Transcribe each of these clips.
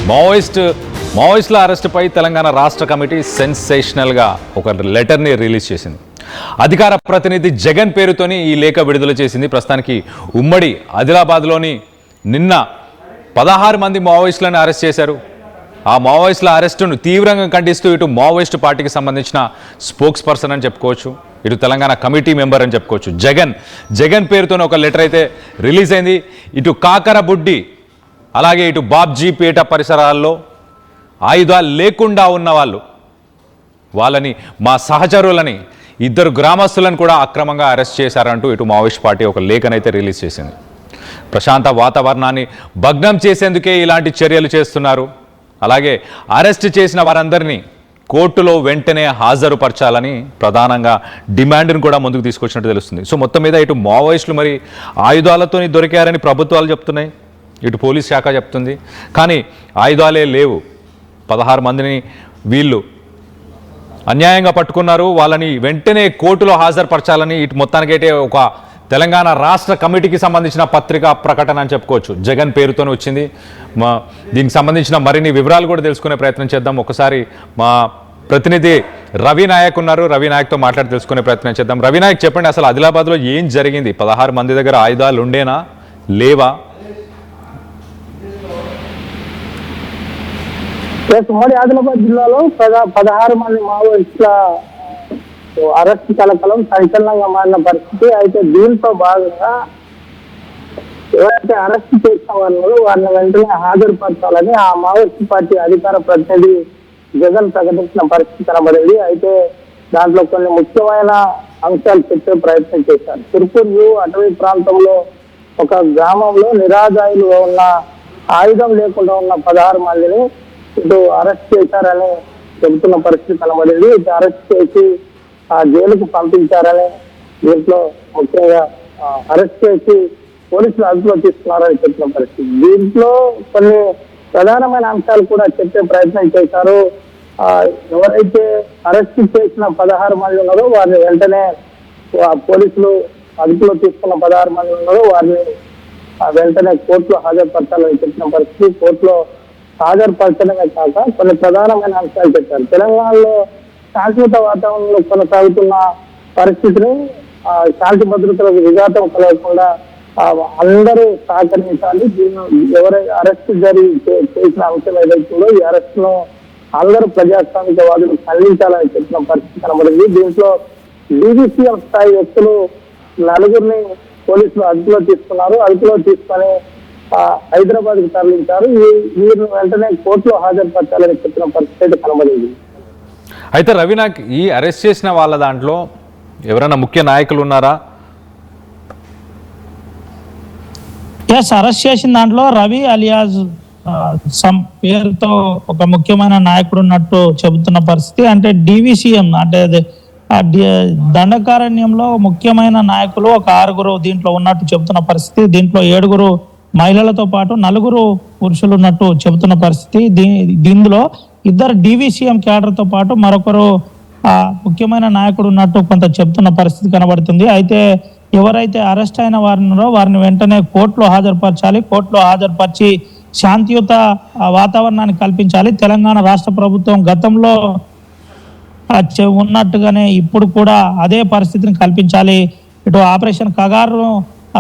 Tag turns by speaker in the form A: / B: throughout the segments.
A: మావోయిస్టుల అరెస్టుపై తెలంగాణ రాష్ట్ర కమిటీ సెన్సేషనల్గా ఒక లెటర్ని రిలీజ్ చేసింది. అధికార ప్రతినిధి జగన్ పేరుతోని ఈ లేఖ విడుదల చేసింది. ప్రస్తుతానికి ఉమ్మడి ఆదిలాబాద్లోని నిన్న 16 మంది మావోయిస్టులను అరెస్ట్ చేశారు. ఆ మావోయిస్టుల అరెస్టును తీవ్రంగా ఖండిస్తూ ఇటు మావోయిస్టు పార్టీకి సంబంధించిన స్పోక్స్ పర్సన్ అని చెప్పుకోవచ్చు, ఇటు తెలంగాణ కమిటీ మెంబర్ అని చెప్పుకోవచ్చు. జగన్ పేరుతోనే ఒక లెటర్ అయితే రిలీజ్ అయింది. ఇటు కాకరబుడ్డి అలాగే ఇటు బాబ్జీపేట పరిసరాల్లో ఆయుధాలు లేకుండా ఉన్న వాళ్ళని మా సహచరులని 2 గ్రామస్తులను కూడా అక్రమంగా అరెస్ట్ చేశారంటూ ఇటు మావోయిస్ట్ పార్టీ ఒక లేఖనైతే రిలీజ్ చేసింది. ప్రశాంత వాతావరణాన్ని భగ్నం చేసేందుకే ఇలాంటి చర్యలు చేస్తున్నారు. అలాగే అరెస్ట్ చేసిన వారందరినీ కోర్టులో వెంటనే హాజరుపరచాలని ప్రధానంగా డిమాండ్ను కూడా ముందుకు తీసుకొచ్చినట్టు తెలుస్తుంది. సో మొత్తం మీద ఇటు మావోయిస్టులు మరి ఆయుధాలతో దొరికారని ప్రభుత్వాలు చెప్తున్నాయి, ఇటు పోలీస్ శాఖ చెప్తుంది. కానీ ఆయుధాలే లేవు. 16 మందిని వీళ్ళు అన్యాయంగా పట్టుకున్నారు. వాళ్ళని వెంటనే కోర్టులో హాజరుపరచాలని ఇటు మొత్తానికైతే ఒక తెలంగాణ రాష్ట్ర కమిటీకి సంబంధించిన పత్రికా ప్రకటన అని చెప్పుకోవచ్చు. జగన్ పేరుతోనే వచ్చింది. దీనికి సంబంధించిన మరిన్ని వివరాలు కూడా తెలుసుకునే ప్రయత్నం చేద్దాం. ఒకసారి మా ప్రతినిధి రవి నాయక్ ఉన్నారు, రవి నాయక్తో మాట్లాడి తెలుసుకునే ప్రయత్నం చేద్దాం. రవి నాయక్ చెప్పండి, అసలు ఆదిలాబాద్లో ఏం జరిగింది? 16 మంది దగ్గర ఆయుధాలు ఉండేనా, లేవా?
B: ఉమ్మడి ఆదిలాబాద్ జిల్లాలో 16 మంది మావోయిస్టుల అరెస్ట్ కలకలం సంచలనంగా మారిన పరిస్థితి. అయితే దీంతో భాగంగా ఎవరైతే అరెస్ట్ చేసిన వారిని వెంటనే హాజరుపరచాలని ఆ మావోయిస్ట్ పార్టీ అధికార ప్రతినిధి జగన్ ప్రకటించిన పరిస్థితి కనబడింది. అయితే దాంట్లో కొన్ని ముఖ్యమైన అంశాలు చెప్పే ప్రయత్నం చేశారు. తిరుపూరు అటవీ ప్రాంతంలో ఒక గ్రామంలో నిరాదాయులుగా ఉన్న ఆయుధం లేకుండా ఉన్న 16 మందిని ఇటు అరెస్ట్ చేశారని చెబుతున్న పరిస్థితి కనబడింది. ఇటు అరెస్ట్ చేసి ఆ జైలుకు పంపించారని, దీంట్లో ముఖ్యంగా అరెస్ట్ చేసి పోలీసులు అదుపులో తీసుకున్నారని చెప్పిన పరిస్థితి. దీంట్లో కొన్ని ప్రధానమైన అంశాలు కూడా చెప్పే ప్రయత్నం చేశారు. ఎవరైతే అరెస్ట్ చేసిన 16 మంది ఉన్నారో వారిని వెంటనే పోలీసులు అదుపులో తీసుకున్న 16 మంది ఉన్నారో వారిని వెంటనే కోర్టులో హాజరుపరచాలని చెప్పిన పరిస్థితి. కోర్టులో హాజరుపరచడమే కాక కొన్ని ప్రధానమైన అంశాలు చెప్పారు. తెలంగాణలో శాశ్వత వాతావరణంలో కొనసాగుతున్న పరిస్థితిని శాంతి భద్రతలకు విఘాతం కలగకుండా అందరూ సహకరించాలి. ఎవరైతే అరెస్ట్ చేసిన అంశం ఏదైతుందో ఈ అరెస్టును అందరూ ప్రజాస్వామికవాదులు ఖండించాలని చెప్పిన పరిస్థితి కనబడింది. దీంట్లో డీజీసీఎం స్థాయి వ్యక్తులు 4 పోలీసులు అదుపులో తీసుకున్నారు. అదుపులో తీసుకొని హైదరాబాద్ కు తరలించారు. వీరిని వెంటనే కోర్టులో హాజరుపరచాలని చెప్పిన పరిస్థితి కనబడింది.
A: అయితే రవినాయక్, ఈ అరెస్ట్ చేసిన వాళ్ళ దాంట్లో ఎవరైనా ముఖ్య నాయకులు ఉన్నారా?
C: అరెస్ట్ చేసిన దాంట్లో రవి అలియాజ్ సమ్ పేరుతో ఒక ముఖ్యమైన నాయకుడు ఉన్నట్టు చెబుతున్న పరిస్థితి. అంటే డివిసిఎం అంటే దండకారణ్యంలో ముఖ్యమైన నాయకులు ఒక 6 దీంట్లో ఉన్నట్టు చెబుతున్న పరిస్థితి. దీంట్లో 7 మహిళలతో పాటు 4 పురుషులు ఉన్నట్టు చెబుతున్న పరిస్థితి. దీనిలో 2 డివిసిఎం క్యాడర్తో పాటు మరొకరు ముఖ్యమైన నాయకుడు ఉన్నట్టు కొంత చెబుతున్న పరిస్థితి కనబడుతుంది. అయితే ఎవరైతే అరెస్ట్ అయిన వారిని వెంటనే కోర్టులో హాజరుపరచాలి. కోర్టులో హాజరుపరిచి శాంతియుత వాతావరణాన్ని కల్పించాలి. తెలంగాణ రాష్ట్ర ప్రభుత్వం గతంలో ఉన్నట్టుగానే ఇప్పుడు కూడా అదే పరిస్థితిని కల్పించాలి. ఇటు ఆపరేషన్ కగారును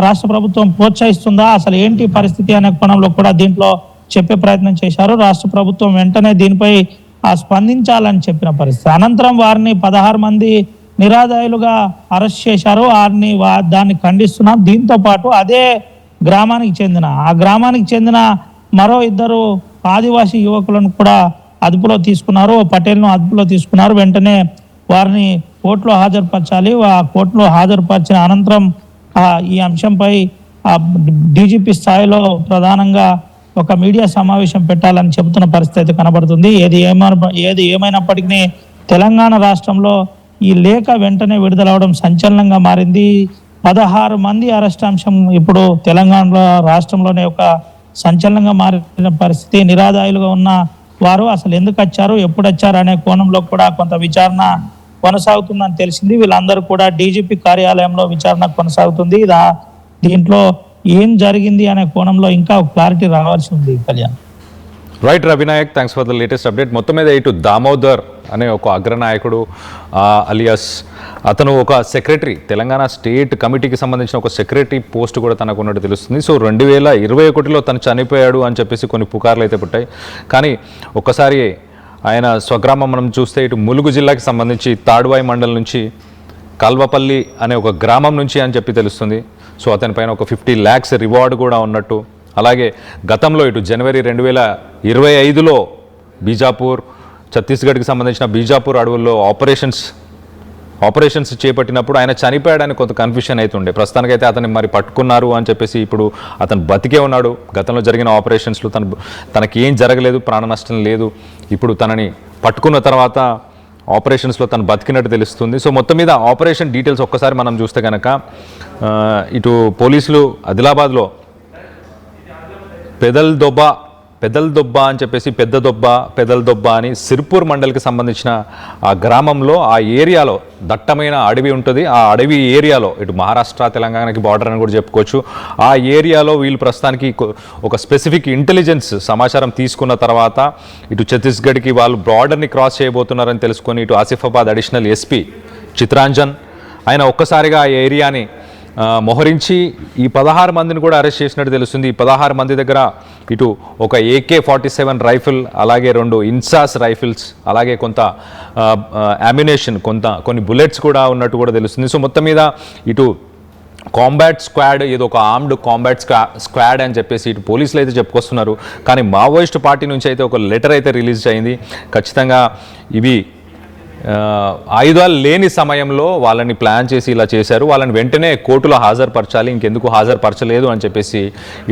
C: రాష్ట్ర ప్రభుత్వం ప్రోత్సహిస్తుందా, అసలు ఏంటి పరిస్థితి అనే కోణంలో కూడా దీంట్లో చెప్పే ప్రయత్నం చేశారు. రాష్ట్ర ప్రభుత్వం వెంటనే దీనిపై స్పందించాలని చెప్పిన పరిస్థితి. అనంతరం వారిని 16 మంది నిరాదాయులుగా అరెస్ట్ చేశారు. దాన్ని ఖండిస్తున్నాం. దీంతో పాటు అదే గ్రామానికి చెందిన మరో 2 ఆదివాసీ యువకులను కూడా అదుపులో తీసుకున్నారు. పటేల్ను అదుపులో తీసుకున్నారు. వెంటనే వారిని కోర్టులో హాజరుపరచాలి. కోర్టులో హాజరుపరిచిన అనంతరం ఈ అంశంపై డీజీపీ స్థాయిలో ప్రధానంగా ఒక మీడియా సమావేశం పెట్టాలని చెబుతున్న పరిస్థితి అయితే కనబడుతుంది. ఏది ఏమైనప్పటికీ తెలంగాణ రాష్ట్రంలో ఈ లేఖ వెంటనే విడుదలవడం సంచలనంగా మారింది. 16 మంది అరెస్ట్ అంశం ఇప్పుడు తెలంగాణ రాష్ట్రంలోనే ఒక సంచలనంగా మారిన పరిస్థితి. నిరాదాయులుగా ఉన్న వారు అసలు ఎందుకు వచ్చారు, ఎప్పుడు వచ్చారు అనే కోణంలో కూడా కొంత విచారణ కొనసాగుతుందని తెలిసింది. వీళ్ళందరూ కూడా డీజీపీ కార్యాలయంలో విచారణ కొనసాగుతుంది. దీంట్లో ఏం జరిగింది అనే కోణంలో ఇంకా క్లారిటీ రావాల్సి ఉంది. Kalyan,
A: right Ravinayak, thanks for the latest update. మొత్తం మీద ఇటు దామోదర్ అనే ఒక అగ్రనాయకుడు అలియాస్ అతను ఒక సెక్రటరీ, తెలంగాణ స్టేట్ కమిటీకి సంబంధించిన ఒక సెక్రటరీ పోస్ట్ కూడా తనకు ఉన్నట్టు తెలుస్తుంది. సో 2021లో తను చనిపోయాడు అని చెప్పేసి కొన్ని పుకార్లు అయితే పుట్టాయి. కానీ ఒక్కసారి ఆయన స్వగ్రామం మనం చూస్తే ఇటు ములుగు జిల్లాకి సంబంధించి తాడ్వాయి మండలం నుంచి కల్వపల్లి అనే ఒక గ్రామం నుంచి అని చెప్పి తెలుస్తుంది. సో అతనిపైన ఒక 50 lakhs రివార్డు కూడా ఉన్నట్టు. అలాగే గతంలో ఇటు జనవరి 2025లో బీజాపూర్, ఛత్తీస్గఢ్కి సంబంధించిన బీజాపూర్ అడవుల్లో ఆపరేషన్స్ చేపట్టినప్పుడు ఆయన చనిపోయాడని కొంత కన్ఫ్యూషన్ అవుతుండే. ప్రస్తుతానికైతే అతన్ని మరి పట్టుకున్నారు అని చెప్పేసి ఇప్పుడు అతను బతికే ఉన్నాడు. గతంలో జరిగిన ఆపరేషన్స్లో తనకి ఏం జరగలేదు, ప్రాణ నష్టం లేదు. ఇప్పుడు తనని పట్టుకున్న తర్వాత ఆపరేషన్స్లో తను బతికినట్టు తెలుస్తుంది. సో మొత్తం మీద ఆపరేషన్ డీటెయిల్స్ ఒక్కసారి మనం చూస్తే కనుక ఇటు పోలీసులు ఆదిలాబాద్లో పెదల్దొబ్బ అని చెప్పేసి పెదల్దొబ్బ అని సిర్పూర్ మండలికి సంబంధించిన ఆ గ్రామంలో, ఆ ఏరియాలో దట్టమైన అడవి ఉంటుంది. ఆ అడవి ఏరియాలో ఇటు మహారాష్ట్ర తెలంగాణకి బార్డర్ అని కూడా చెప్పుకోవచ్చు. ఆ ఏరియాలో వీళ్ళు ప్రస్తుతానికి ఒక స్పెసిఫిక్ ఇంటెలిజెన్స్ సమాచారం తీసుకున్న తర్వాత ఇటు ఛత్తీస్గఢ్కి వాళ్ళు బార్డర్ని క్రాస్ చేయబోతున్నారని తెలుసుకొని ఇటు ఆసిఫాబాద్ అడిషనల్ ఎస్పీ చిత్రాంజన్ ఆయన ఒక్కసారిగా ఆ ఏరియాని మోహరించి ఈ 16 మందిని కూడా అరెస్ట్ చేసినట్టు తెలుస్తుంది. ఈ 16 మంది దగ్గర ఇటు ఒక AK-47 రైఫిల్, అలాగే 2 ఇన్సాస్ రైఫిల్స్, అలాగే కొంత అమ్యునేషన్, కొన్ని బుల్లెట్స్ కూడా ఉన్నట్టు కూడా తెలుస్తుంది. సో మొత్తం మీద ఇటు కాంబాట్ స్క్వాడ్, ఏదో ఒక ఆర్మ్డ్ కాంబాట్ స్క్వాడ్ అని చెప్పేసి ఇటు పోలీసులు అయితే చెప్పుకొస్తున్నారు. కానీ మావోయిస్ట్ పార్టీ నుంచి అయితే ఒక లెటర్ అయితే రిలీజ్ అయింది. ఖచ్చితంగా ఇవి ఆయుధాలు లేని సమయంలో వాళ్ళని ప్లాన్ చేసి ఇలా చేశారు, వాళ్ళని వెంటనే కోర్టులో హాజరుపరచాలి, ఇంకెందుకు హాజరుపరచలేదు అని చెప్పేసి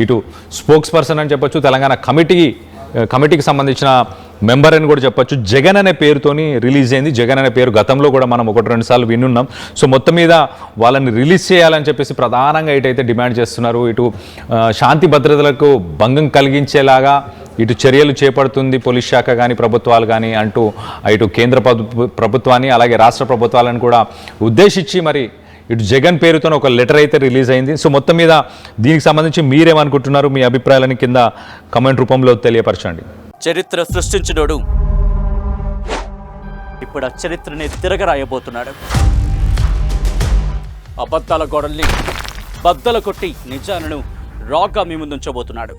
A: ఇటు స్పోక్స్ పర్సన్ అని చెప్పొచ్చు, తెలంగాణ కమిటీకి సంబంధించిన మెంబర్ అని కూడా చెప్పొచ్చు, జగన్ అనే పేరుతోని రిలీజ్ అయింది. జగన్ అనే పేరు గతంలో కూడా మనం 1-2 సార్లు వినున్నాం. సో మొత్తం మీద వాళ్ళని రిలీజ్ చేయాలని చెప్పేసి ప్రధానంగా ఇటైతే డిమాండ్ చేస్తున్నారు. ఇటు శాంతి భద్రతలకు భంగం కలిగించేలాగా ఇటు చర్యలు చేపడుతుంది పోలీస్ శాఖ కానీ ప్రభుత్వాలు కానీ అంటూ ఇటు కేంద్ర ప్రభుత్వాన్ని అలాగే రాష్ట్ర ప్రభుత్వాలను కూడా ఉద్దేశించి మరి ఇటు జగన్ పేరుతో ఒక లెటర్ అయితే రిలీజ్ అయింది. సో మొత్తం మీద దీనికి సంబంధించి మీరేమనుకుంటున్నారు, మీ అభిప్రాయాలని కింద కమెంట్ రూపంలో తెలియపరచండి.
D: చరిత్ర సృష్టించినోడు ఇప్పుడు ఆ చరిత్రని తిరగరాయబోతున్నాడు. అబద్ధాల గోడల్ని బద్దలు కొట్టి నిజాలను రాగా మీ ముందుంచబోతున్నాడు.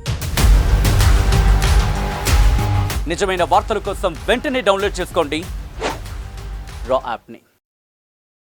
D: నిజమైన వార్తల కోసం వెంటనే డౌన్లోడ్ చేసుకోండి రా యాప్ని.